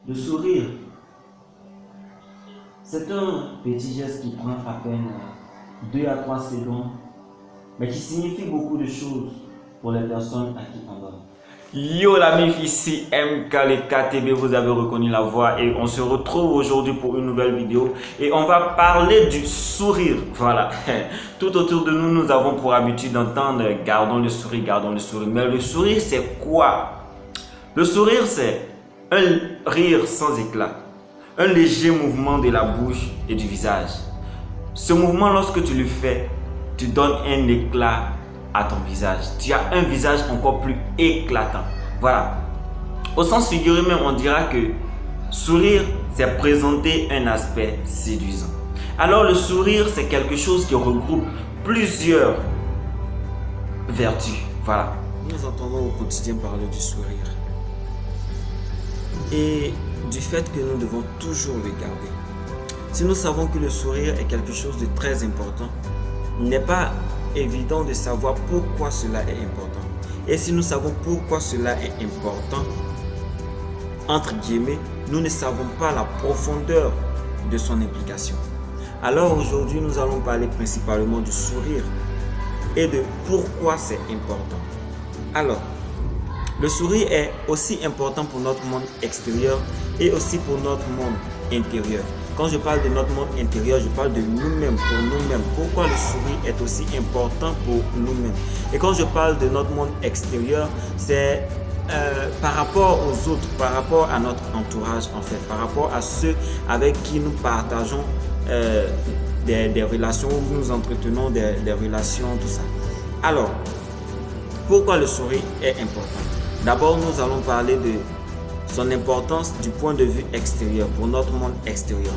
Le sourire, c'est un petit geste qui prend à peine 2 à 3 secondes, mais qui signifie beaucoup de choses pour les personnes à qui on donne. Yo la mif, ici MKLKTV, vous avez reconnu la voix et on se retrouve aujourd'hui pour une nouvelle vidéo et on va parler du sourire. Voilà, tout autour de nous, nous avons pour habitude d'entendre gardons le sourire, gardons le sourire. Mais le sourire, c'est quoi? Le sourire, c'est un rire sans éclat, un léger mouvement de la bouche et du visage. Ce mouvement, lorsque tu le fais, tu donnes un éclat à ton visage. Tu as un visage encore plus éclatant. Voilà. Au sens figuré même, on dira que sourire, c'est présenter un aspect séduisant. Alors le sourire, c'est quelque chose qui regroupe plusieurs vertus. Voilà. Nous entendons au quotidien parler du sourire et du fait que nous devons toujours le garder. Si nous savons que le sourire est quelque chose de très important, il n'est pas évident de savoir pourquoi cela est important. Et si nous savons pourquoi cela est important, entre guillemets, nous ne savons pas la profondeur de son implication. Alors aujourd'hui, nous allons parler principalement du sourire et de pourquoi c'est important. Alors, le sourire est aussi important pour notre monde extérieur et aussi pour notre monde intérieur. Quand je parle de notre monde intérieur, je parle de nous-mêmes, pour nous-mêmes. Pourquoi le sourire est aussi important pour nous-mêmes. Et quand je parle de notre monde extérieur, c'est par rapport aux autres, par rapport à notre entourage en fait, par rapport à ceux avec qui nous partageons des relations, où nous entretenons des relations, tout ça. Alors, pourquoi le sourire est important? D'abord, nous allons parler de son importance du point de vue extérieur, pour notre monde extérieur.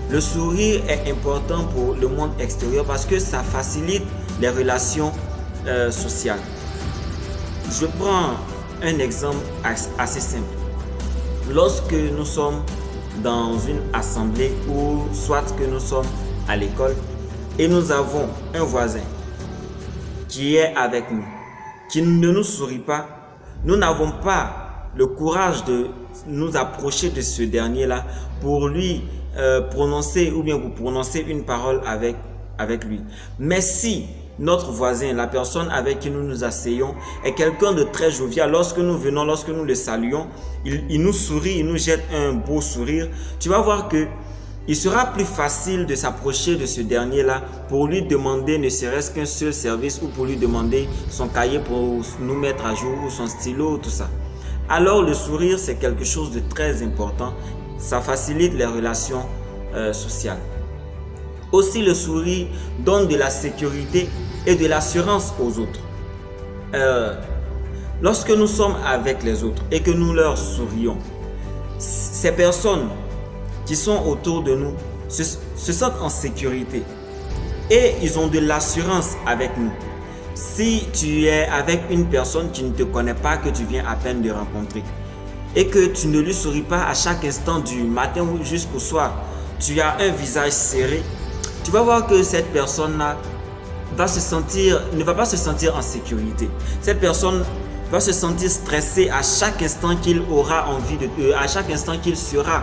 Le sourire est important pour le monde extérieur parce que ça facilite les relations sociales. Je prends un exemple assez simple. Lorsque nous sommes dans une assemblée ou soit que nous sommes à l'école et nous avons un voisin qui est avec nous, qui ne nous sourit pas, nous n'avons pas le courage de nous approcher de ce dernier-là pour lui prononcer ou bien pour prononcer une parole avec lui. Mais si notre voisin, la personne avec qui nous nous asseyons, est quelqu'un de très jovial, lorsque nous venons, lorsque nous le saluons, il nous sourit, il nous jette un beau sourire, tu vas voir que il sera plus facile de s'approcher de ce dernier-là pour lui demander ne serait-ce qu'un seul service ou pour lui demander son cahier pour nous mettre à jour ou son stylo, tout ça. Alors le sourire, c'est quelque chose de très important. Ça facilite les relations sociales. Aussi, le sourire donne de la sécurité et de l'assurance aux autres. Lorsque nous sommes avec les autres et que nous leur sourions, ces personnes qui sont autour de nous se sentent en sécurité et ils ont de l'assurance avec nous. Si tu es avec une personne qui ne te connaît pas, que tu viens à peine de rencontrer et que tu ne lui souris pas à chaque instant du matin ou jusqu'au soir, tu as un visage serré, tu vas voir que cette personne-là ne va pas se sentir en sécurité. Cette personne va se sentir stressé à chaque instant qu'il aura envie à chaque instant qu'il sera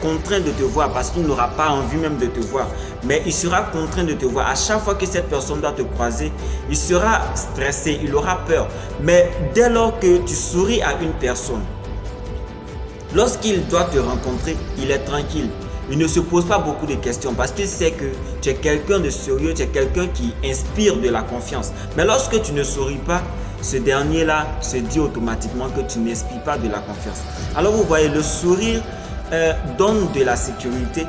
contraint de te voir parce qu'il n'aura pas envie même de te voir, mais il sera contraint de te voir. À chaque fois que cette personne doit te croiser, il sera stressé, il aura peur. Mais dès lors que tu souris à une personne, lorsqu'il doit te rencontrer, il est tranquille. Il ne se pose pas beaucoup de questions parce qu'il sait que tu es quelqu'un de sérieux, tu es quelqu'un qui inspire de la confiance. Mais lorsque tu ne souris pas, ce dernier-là se dit automatiquement que tu n'inspires pas de la confiance. Alors vous voyez, le sourire donne de la sécurité,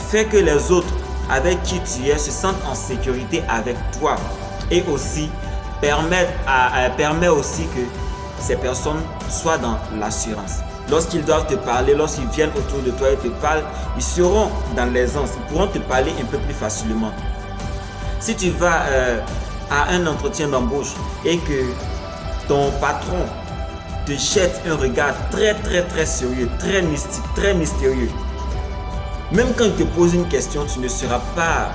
fait que les autres avec qui tu es se sentent en sécurité avec toi et aussi permet aussi que ces personnes soient dans l'assurance. Lorsqu'ils doivent te parler, lorsqu'ils viennent autour de toi et te parlent, ils seront dans l'aisance, ils pourront te parler un peu plus facilement. Si tu vas à un entretien d'embauche et que ton patron te jette un regard très sérieux, très mystique, très mystérieux, même quand il te pose une question, tu ne seras pas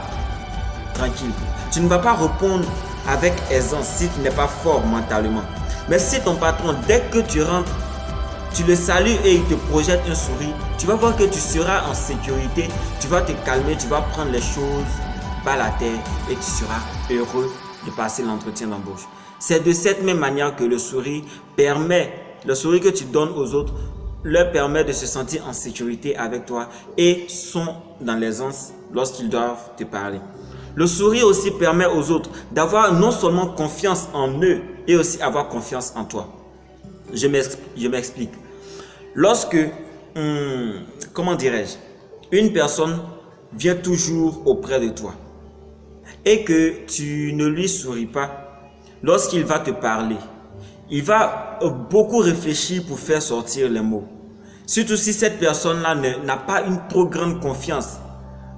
tranquille. Tu ne vas pas répondre avec aisance si tu n'es pas fort mentalement. Mais si ton patron, dès que tu rentres tu le salues et il te projette un sourire, tu vas voir que tu seras en sécurité, tu vas te calmer, tu vas prendre les choses par la terre et tu seras heureux de passer l'entretien d'embauche. C'est de cette même manière que le sourire que tu donnes aux autres leur permet de se sentir en sécurité avec toi et sont dans l'aisance lorsqu'ils doivent te parler. Le sourire aussi permet aux autres d'avoir non seulement confiance en eux et aussi avoir confiance en toi. Je m'explique. Lorsque, comment dirais-je, une personne vient toujours auprès de toi et que tu ne lui souris pas, lorsqu'il va te parler, il va beaucoup réfléchir pour faire sortir les mots. Surtout si cette personne-là n'a pas une trop grande confiance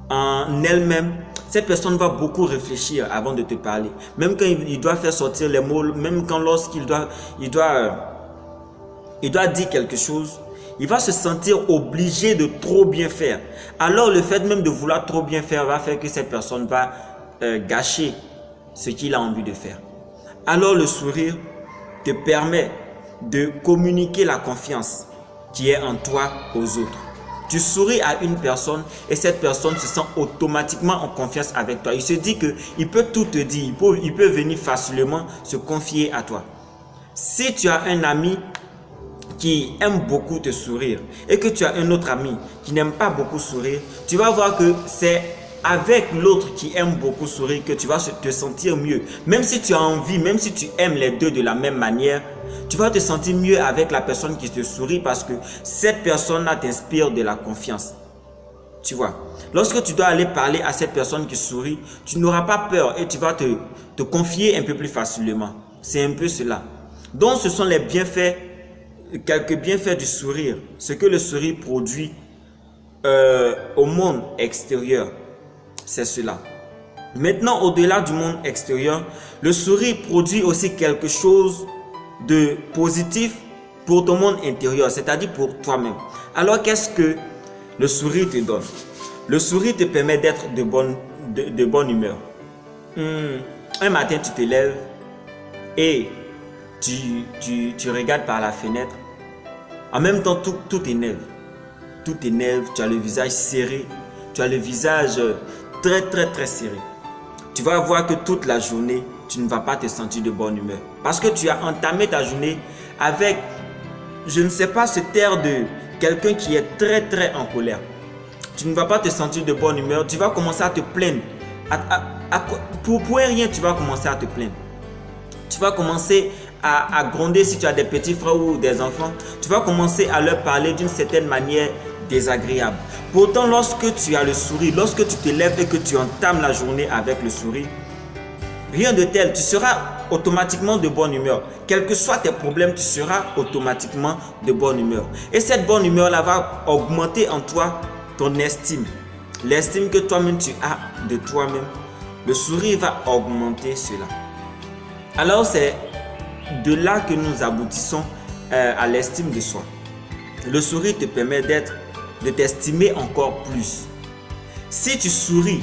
en elle-même, cette personne va beaucoup réfléchir avant de te parler. Même quand il doit faire sortir les mots, même quand lorsqu'il doit dire quelque chose, il va se sentir obligé de trop bien faire. Alors le fait même de vouloir trop bien faire va faire que cette personne va gâcher ce qu'il a envie de faire. Alors le sourire te permet de communiquer la confiance qui est en toi aux autres. Tu souris à une personne et cette personne se sent automatiquement en confiance avec toi. Il se dit qu'il peut tout te dire, il peut venir facilement se confier à toi. Si tu as un ami qui aime beaucoup te sourire et que tu as un autre ami qui n'aime pas beaucoup sourire, tu vas voir que c'est avec l'autre qui aime beaucoup sourire que tu vas te sentir mieux. Même si tu as envie, même si tu aimes les deux de la même manière, tu vas te sentir mieux avec la personne qui te sourit parce que cette personne-là t'inspire de la confiance. Tu vois, lorsque tu dois aller parler à cette personne qui sourit, tu n'auras pas peur et tu vas te confier un peu plus facilement. C'est un peu cela. Donc ce sont les bienfaits, quelques bienfaits du sourire, ce que le sourire produit au monde extérieur. C'est cela. Maintenant, au-delà du monde extérieur, le sourire produit aussi quelque chose de positif pour ton monde intérieur, c'est-à-dire pour toi-même. Alors, qu'est-ce que le sourire te donne? Le sourire te permet d'être de bonne humeur. Un matin, tu te lèves et tu regardes par la fenêtre. En même temps, tout t'énerve. Tout t'énerve, tu as le visage serré, tu as le visage très serré. Tu vas voir que toute la journée, tu ne vas pas te sentir de bonne humeur. Parce que tu as entamé ta journée avec, je ne sais pas, cet air de quelqu'un qui est très en colère. Tu ne vas pas te sentir de bonne humeur. Tu vas commencer à te plaindre. Pour rien, tu vas commencer à te plaindre. Tu vas commencer à gronder si tu as des petits frères ou des enfants. Tu vas commencer à leur parler d'une certaine manière désagréable. Pourtant, lorsque tu as le sourire, lorsque tu te lèves et que tu entames la journée avec le sourire, rien de tel, tu seras automatiquement de bonne humeur. Quels que soient tes problèmes, tu seras automatiquement de bonne humeur. Et cette bonne humeur-là va augmenter en toi ton estime. L'estime que toi-même tu as de toi-même. Le sourire va augmenter cela. Alors c'est de là que nous aboutissons à l'estime de soi. Le sourire te permet de t'estimer encore plus. Si tu souris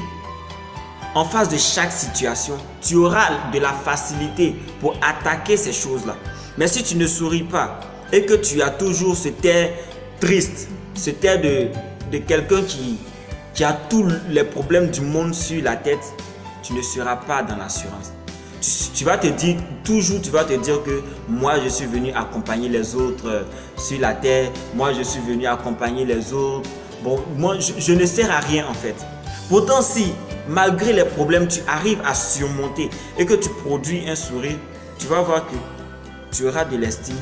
en face de chaque situation, tu auras de la facilité pour attaquer ces choses-là. Mais si tu ne souris pas et que tu as toujours cet air triste, cet air de quelqu'un qui a tous les problèmes du monde sur la tête, tu ne seras pas dans l'assurance. Tu vas te dire que moi je suis venu accompagner les autres sur la terre, moi je suis venu accompagner les autres. Bon, moi je ne sers à rien en fait. Pourtant si malgré les problèmes tu arrives à surmonter et que tu produis un sourire, tu vas voir que tu auras de l'estime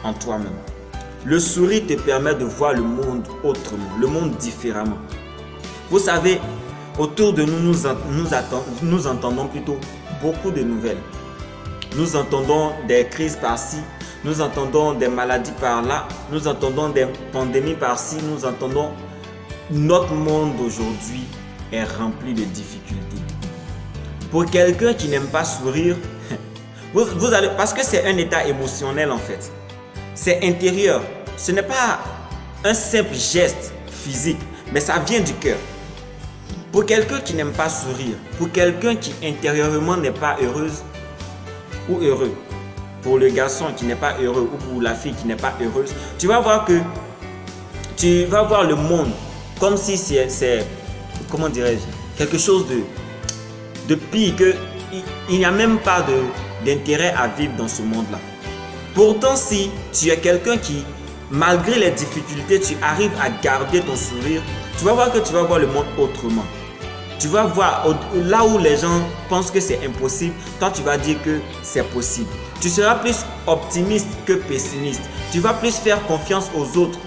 en toi-même. Le sourire te permet de voir le monde autrement, le monde différemment. Vous savez, autour de nous, nous entendons plutôt beaucoup de nouvelles. Nous entendons des crises par-ci, nous entendons des maladies par-là, nous entendons des pandémies par-ci, nous entendons... Notre monde aujourd'hui est rempli de difficultés. Pour quelqu'un qui n'aime pas sourire, vous allez, parce que c'est un état émotionnel en fait. C'est intérieur. Ce n'est pas un simple geste physique, mais ça vient du cœur. Pour quelqu'un qui n'aime pas sourire, pour quelqu'un qui intérieurement n'est pas heureuse ou heureux, pour le garçon qui n'est pas heureux ou pour la fille qui n'est pas heureuse, tu vas voir le monde comme si c'est comment dirais-je, quelque chose de pire, qu'il n'y a même pas d'intérêt à vivre dans ce monde-là. Pourtant, si tu es quelqu'un qui, malgré les difficultés, tu arrives à garder ton sourire, tu vas voir que tu vas voir le monde autrement. Tu vas voir là où les gens pensent que c'est impossible, toi tu vas dire que c'est possible. Tu seras plus optimiste que pessimiste. Tu vas plus faire confiance aux autres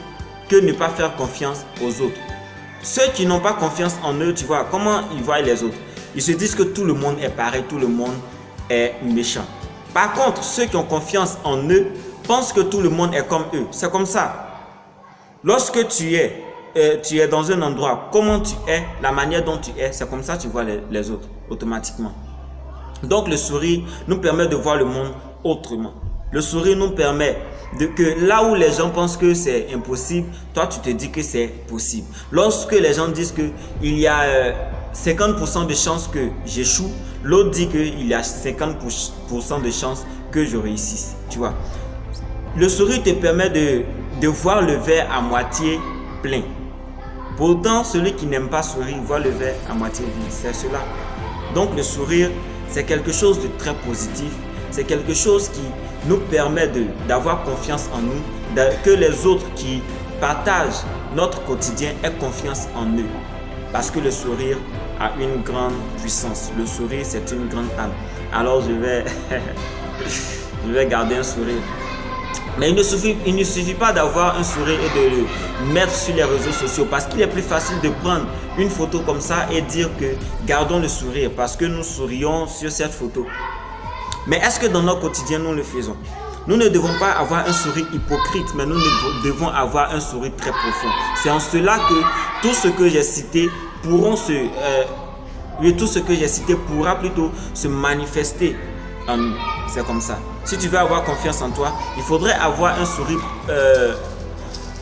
que ne pas faire confiance aux autres. Ceux qui n'ont pas confiance en eux, tu vois, comment ils voient les autres? Ils se disent que tout le monde est pareil, tout le monde est méchant. Par contre, ceux qui ont confiance en eux pensent que tout le monde est comme eux. C'est comme ça. Lorsque tu es dans un endroit, comment tu es, la manière dont tu es, c'est comme ça que tu vois les autres automatiquement. Donc le sourire nous permet de voir le monde autrement. Le sourire nous permet que là où les gens pensent que c'est impossible, toi tu te dis que c'est possible. Lorsque les gens disent qu'il y a 50% de chances que j'échoue, l'autre dit qu'il y a 50% de chances que je réussisse. Tu vois. Le sourire te permet de voir le verre à moitié plein. Pourtant, celui qui n'aime pas sourire voit le verre à moitié vide. C'est cela. Donc le sourire, c'est quelque chose de très positif. C'est quelque chose qui nous permet d'avoir confiance en nous, que les autres qui partagent notre quotidien aient confiance en eux. Parce que le sourire a une grande puissance. Le sourire, c'est une grande âme. Alors je vais garder un sourire. Mais il ne suffit pas d'avoir un sourire et de le mettre sur les réseaux sociaux, parce qu'il est plus facile de prendre une photo comme ça et dire que gardons le sourire parce que nous sourions sur cette photo. Mais est-ce que dans notre quotidien nous le faisons? Nous ne devons pas avoir un sourire hypocrite, mais nous devons avoir un sourire très profond. C'est en cela que tout ce que j'ai cité pourra plutôt se manifester en nous. C'est comme ça. Si tu veux avoir confiance en toi, il faudrait avoir un sourire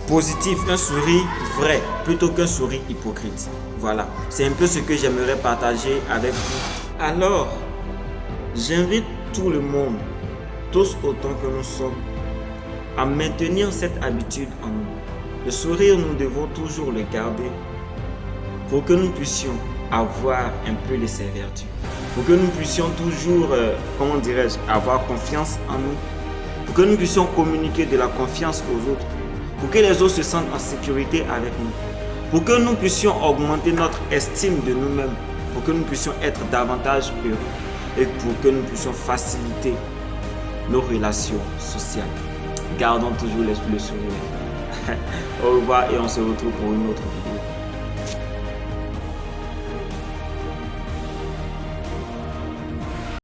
positif, un sourire vrai, plutôt qu'un sourire hypocrite. Voilà, c'est un peu ce que j'aimerais partager avec vous. Alors, j'invite tout le monde, tous autant que nous sommes, à maintenir cette habitude en nous. Le sourire, nous devons toujours le garder pour que nous puissions avoir un peu de ses vertus. Pour que nous puissions toujours, avoir confiance en nous. Pour que nous puissions communiquer de la confiance aux autres. Pour que les autres se sentent en sécurité avec nous. Pour que nous puissions augmenter notre estime de nous-mêmes. Pour que nous puissions être davantage heureux. Et pour que nous puissions faciliter nos relations sociales. Gardons toujours le sourire. Au revoir et on se retrouve pour une autre vidéo.